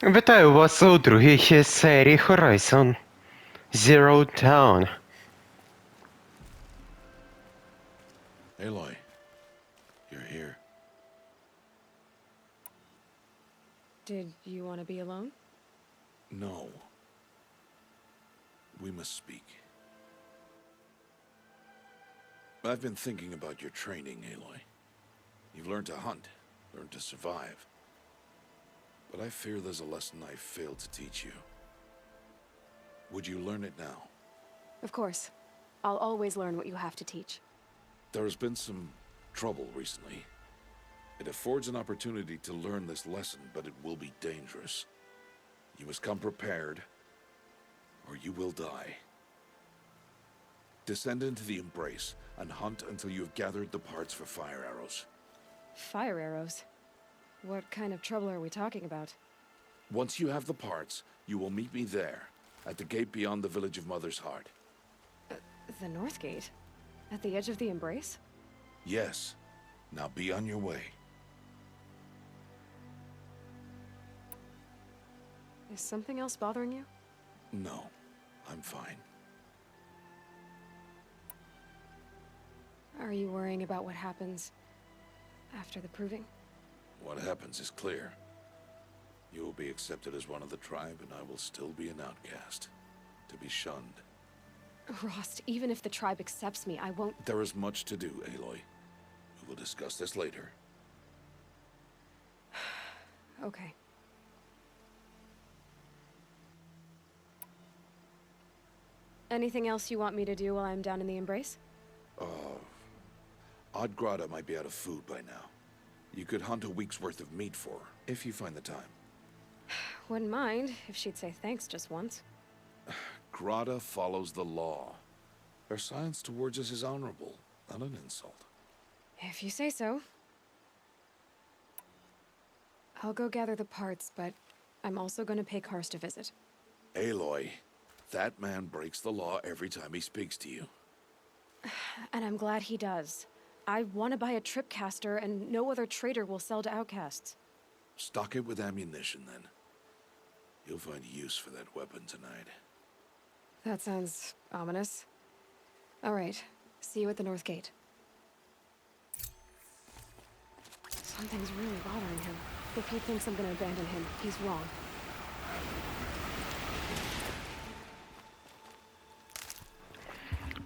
Вітаю вас у другій серії Horizon Zero Dawn. Aloy, you're here. Did you want to be alone? No. We must speak. I've been thinking about your training, Aloy. You've learned to hunt, learned to survive. But I fear there's a lesson I failed to teach you. Would you learn it now? Of course. I'll always learn what you have to teach. There has been some trouble recently. It affords an opportunity to learn this lesson, but it will be dangerous. You must come prepared, or you will die. Descend into the Embrace and hunt until you have gathered the parts for fire arrows. Fire arrows? What kind of trouble are we talking about? Once you have the parts, you will meet me there, at the gate beyond the village of Mother's Heart. The North Gate? At the edge of the Embrace? Yes. Now be on your way. Is something else bothering you? No, I'm fine. Are you worrying about what happens after the proving? What happens is clear. You will be accepted as one of the tribe, and I will still be an outcast, to be shunned. Rost, even if the tribe accepts me, I won't... There is much to do, Aloy. We will discuss this later. Okay. Anything else you want me to do while I'm down in the Embrace? Odd Grata might be out of food by now. You could hunt a week's worth of meat for her, if you find the time. Wouldn't mind if she'd say thanks just once. Grata follows the law. Her silence towards us is honorable, not an insult. If you say so. I'll go gather the parts, but I'm also going to pay Karst a visit. Aloy, that man breaks the law every time he speaks to you. And I'm glad he does. I want to buy a tripcaster, and no other trader will sell to outcasts. Stock it with ammunition, then. You'll find use for that weapon tonight. That sounds ominous. All right. See you at the North Gate. Something's really bothering him. If he thinks I'm gonna abandon him, he's wrong.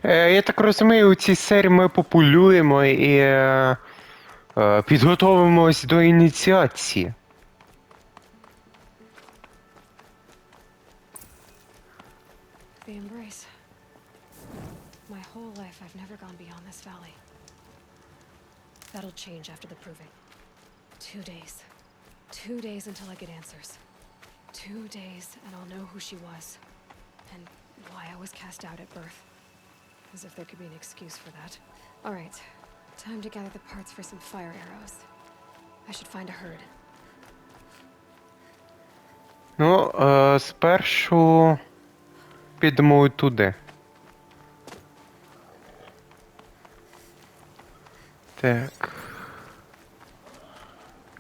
Я так розумію, у цій серії ми полюємо і підготовимось до ініціації. The Embrace. My whole life I've never gone beyond this valley. That'll change after the proving. 2 days. 2 days until I get answers. 2 days and I'll know who she was. And why I was cast out at birth. As if there could be an excuse for that. Alright. Time to gather the parts for some fire arrows. I should find a herd. Ну, спершу підемо туди. Так.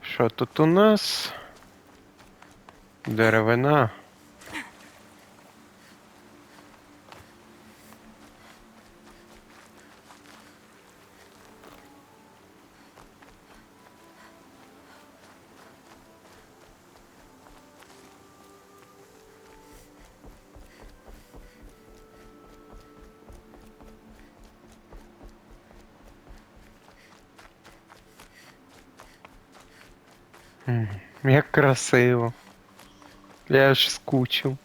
Що тут у нас? Деревина. Як красиво. Я аж скучив.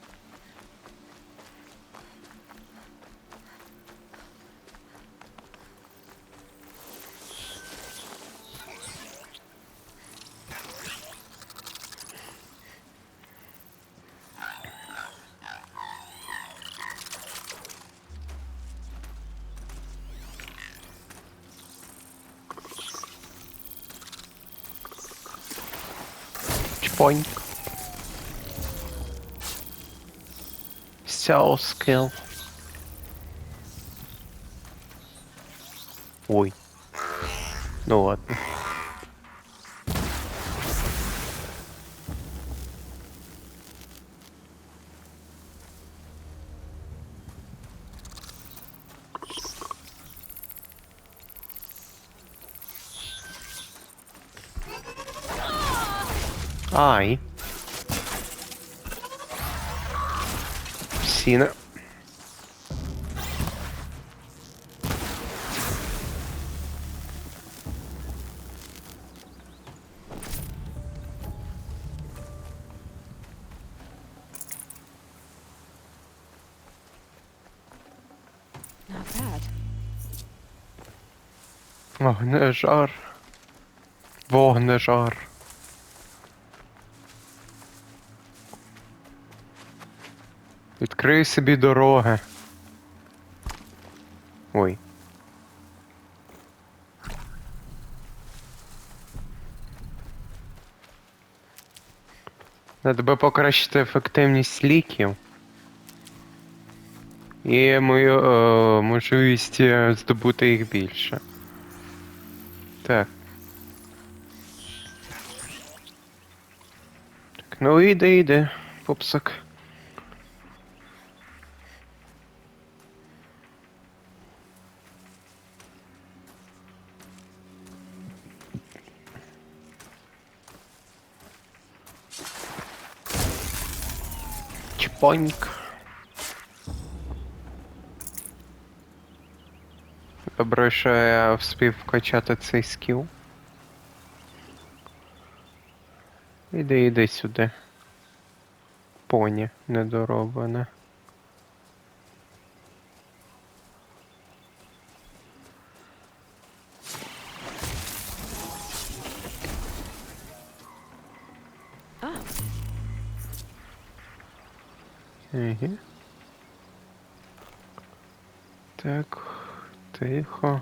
Чпоньк. So skill. Ой. Ну ладно. Ай. Сіна. Not bad. Вогнежар. Вогнежар. Відкрий собі дороги. Ой. Треба би покращити ефективність ліків. І мою можливість здобути їх більше. Так. Так, ну іде, попсик. Чпоньк. Добре, що я встиг вкачати цей скіл. Іди сюди. Поні недороблене. Угу. Так, тихо.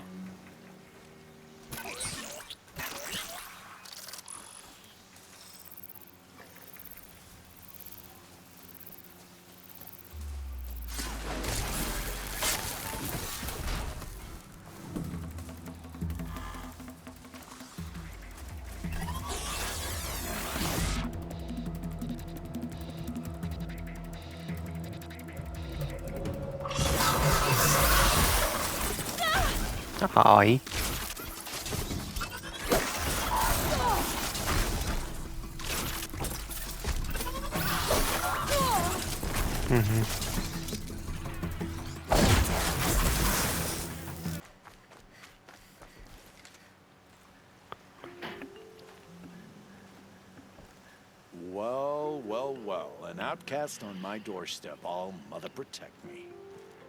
Ай. Угу. Well, an outcast on my doorstep. All mother protect me.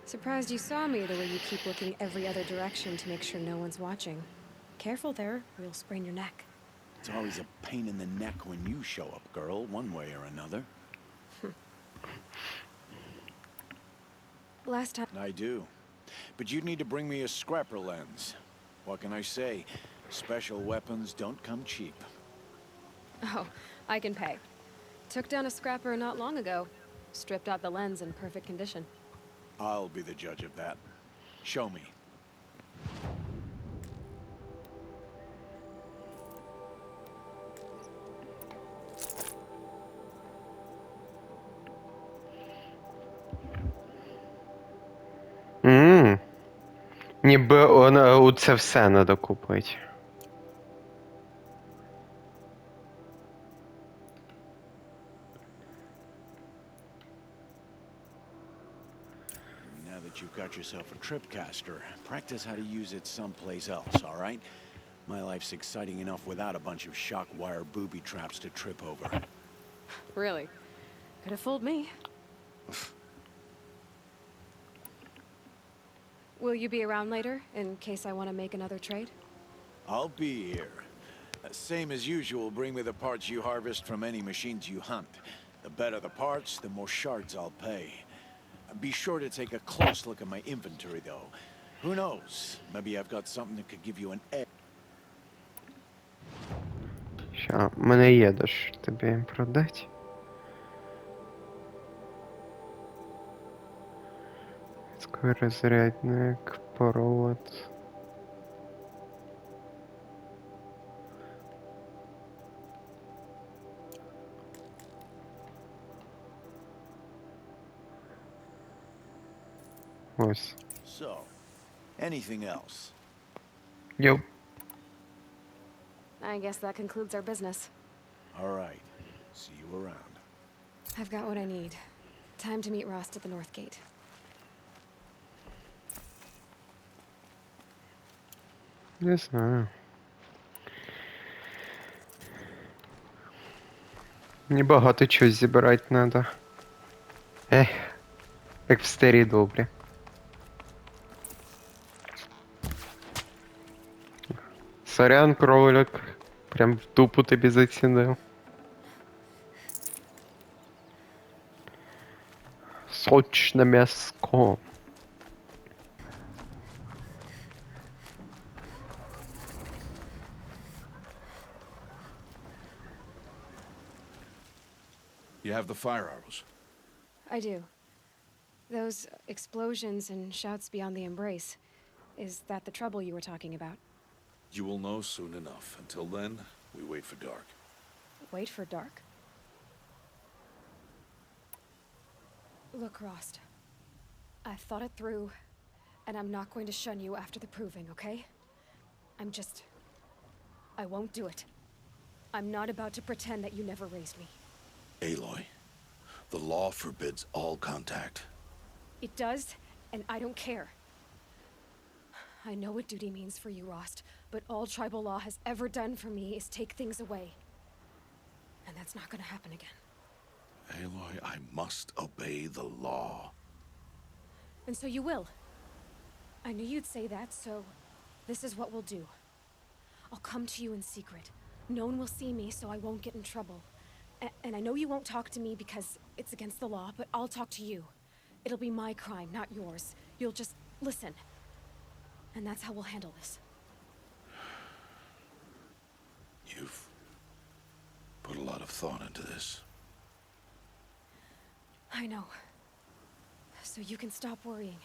Surprised you saw me the way you keep looking every other direction to make sure no one's watching. Careful there, or you'll sprain your neck. It's always a pain in the neck when you show up, girl, one way or another. Last time... I do. But you'd need to bring me a scrapper lens. What can I say? Special weapons don't come cheap. Oh, I can pay. Took down a scrapper not long ago. Stripped out the lens in perfect condition. I'll be the judge of that. Show me. Ніби у це все надо купити. Now that you've got yourself a tripcaster, practice how to use it someplace else, all right? My life's exciting enough without a bunch of shock wire booby traps to trip over. Really? Could have fooled me. Will you be around later, in case I want to make another trade? I'll be here. Same as usual, bring me the parts you harvest from any machines you hunt. The better the parts, the more shards I'll pay. Be sure to take a close look at my inventory, though. Who knows? Maybe I've got something that could give you an edge. Ща, в мене є дощ тобі продати. Розрядник, провод. Ось. So, anything else? Йоп. I guess that concludes our business. All right. See you around. I've got what I need. Time to meet Rost at the North Gate. Не знаю. Мені багато чогось зібрати треба. Ех, як в старі добрі. Сорян, кролик. Прям в тупу тобі зацінив. Сочне м'яско. You have the fire arrows. I do. Those explosions and shouts beyond the embrace. Is that the trouble you were talking about? You will know soon enough. Until then, we wait for dark. Wait for dark? Look, Rost. I've thought it through, and I'm not going to shun you after the proving, okay? I won't do it. I'm not about to pretend that you never raised me. Aloy, the law forbids all contact. It does, and I don't care. I know what duty means for you, Rost, but all tribal law has ever done for me is take things away. And that's not gonna happen again. Aloy, I must obey the law. And so you will. I knew you'd say that, so this is what we'll do. I'll come to you in secret. No one will see me, so I won't get in trouble. And I know you won't talk to me because it's against the law, but I'll talk to you. It'll be my crime, not yours. You'll just listen. And that's how we'll handle this. You've put a lot of thought into this. I know. So you can stop worrying.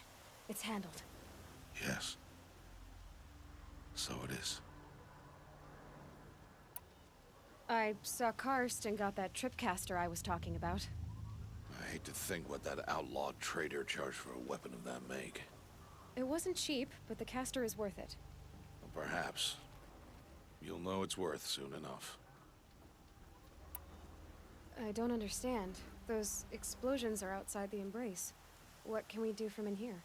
It's handled. Yes. So it is. I saw Karst and got that tripcaster I was talking about. I hate to think what that outlawed trader charged for a weapon of that make. It wasn't cheap, but the caster is worth it. Well, perhaps. You'll know it's worth soon enough. I don't understand. Those explosions are outside the embrace. What can we do from in here?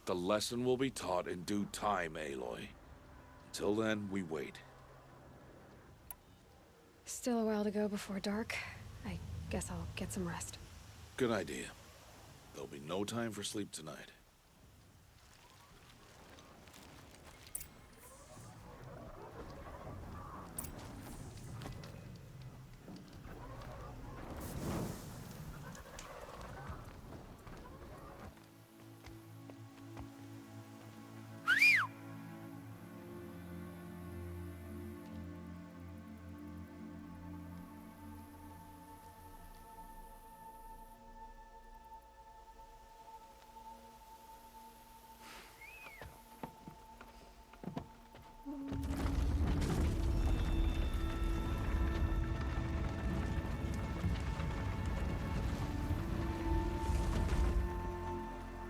The lesson will be taught in due time, Aloy. Until then, we wait. Still a while to go before dark. I guess I'll get some rest. Good idea. There'll be no time for sleep tonight.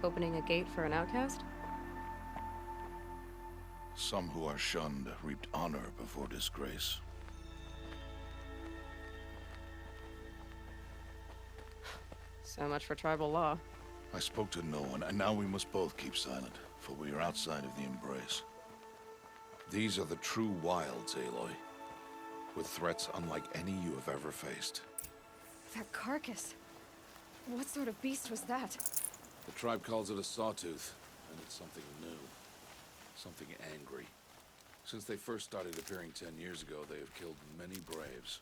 Opening a gate for an outcast? Some who are shunned reaped honor before disgrace. So much for tribal law. I spoke to no one, and now we must both keep silent, for we are outside of the embrace. These are the true wilds, Aloy, with threats unlike any you have ever faced. That carcass. What sort of beast was that? The tribe calls it a sawtooth, and it's something new. Something angry. Since they first started appearing 10 years ago, they have killed many braves.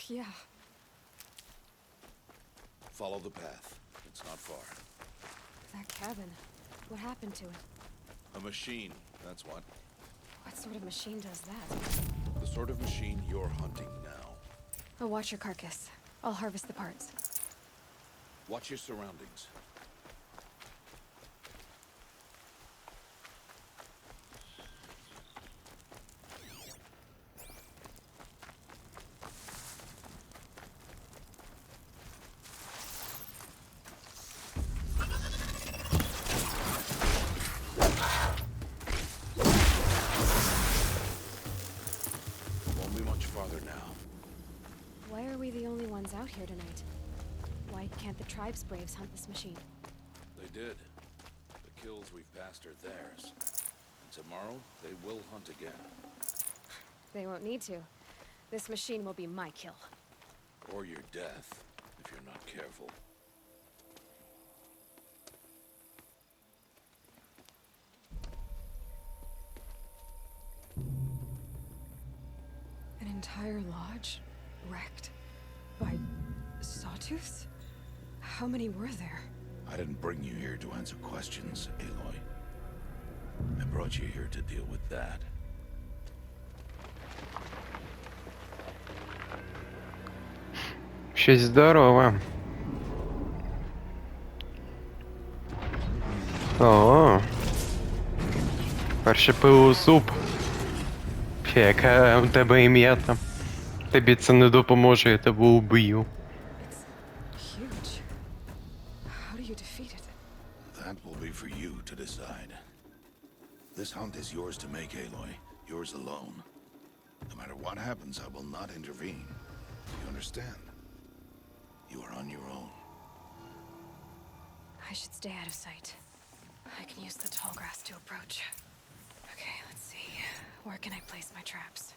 Yeah. Follow the path. It's not far. That cabin. What happened to it? A machine, that's what. What sort of machine does that? The sort of machine you're hunting now. I'll watch your carcass. I'll harvest the parts. Watch your surroundings. one's out here tonight. Why can't the tribe's braves hunt this machine? They did. The kills we've passed are theirs. And tomorrow, they will hunt again. They won't need to. This machine will be my kill. Or your death, if you're not careful. An entire lodge wrecked by sawtooths? How many were there? I didn't bring you here to answer questions, Aloy. I brought you here to deal with that. Щось здорове. О. Перше пиво суп. Яке у тебе ім'я там? Тобі це не допоможе, я тебе уб'ю. It's huge. How do you defeat it? That will be for you to decide. This hunt is yours to make, Aloy. Yours alone. No matter what happens, I will not intervene. You understand? You are on your own. I should stay out of sight. I can use the tall grass to approach. Okay, let's see. Where can I place my traps?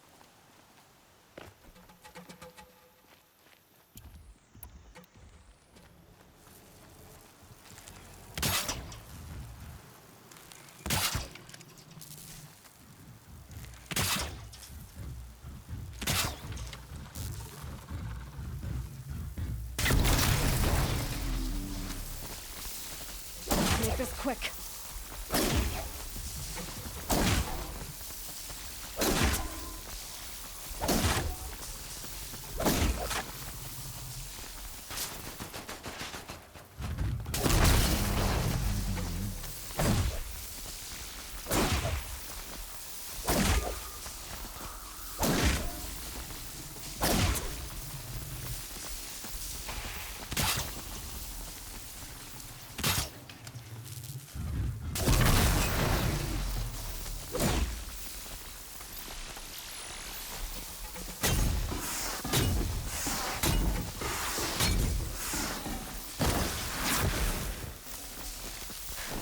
Make this quick.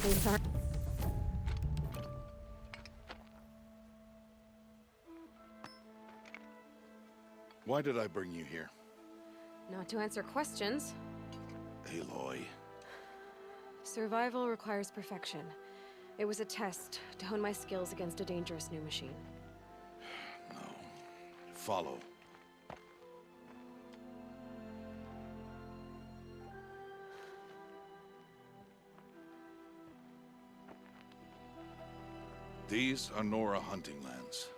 These aren't... Why did I bring you here? Not to answer questions. Aloy. Survival requires perfection. It was a test to hone my skills against a dangerous new machine. No. Follow. These are Nora hunting lands.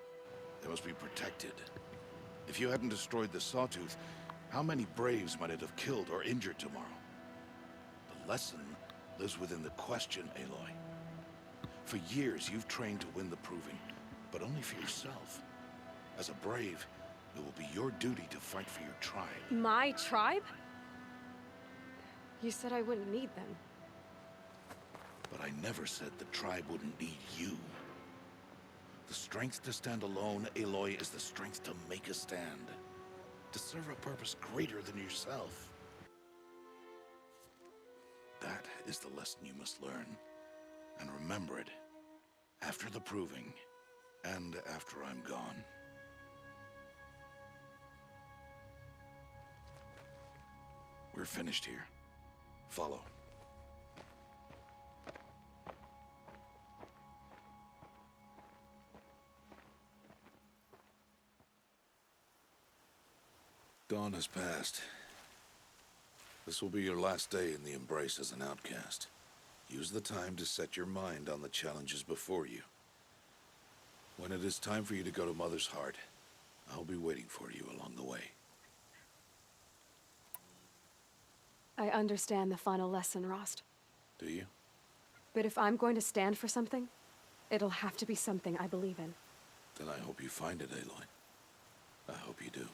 They must be protected. If you hadn't destroyed the Sawtooth, how many Braves might it have killed or injured tomorrow? The lesson lives within the question, Aloy. For years, you've trained to win the Proving, but only for yourself. As a Brave, it will be your duty to fight for your tribe. My tribe? You said I wouldn't need them. But I never said the tribe wouldn't need you. The strength to stand alone, Aloy, is the strength to make a stand. To serve a purpose greater than yourself. That is the lesson you must learn. And remember it. After the Proving. And after I'm gone. We're finished here. Follow. Dawn has passed. This will be your last day in the Embrace as an outcast. Use the time to set your mind on the challenges before you. When it is time for you to go to Mother's Heart, I'll be waiting for you along the way. I understand the final lesson, Rost. Do you? But if I'm going to stand for something, it'll have to be something I believe in. Then I hope you find it, Aloy. I hope you do.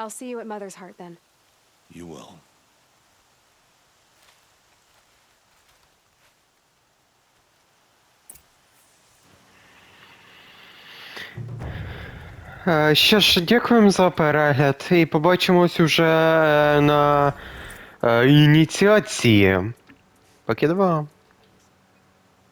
I'll see you at Mother's Heart then. You will. Що ж, дякуємо за перегляд і побачимось уже на ініціації. Покидова.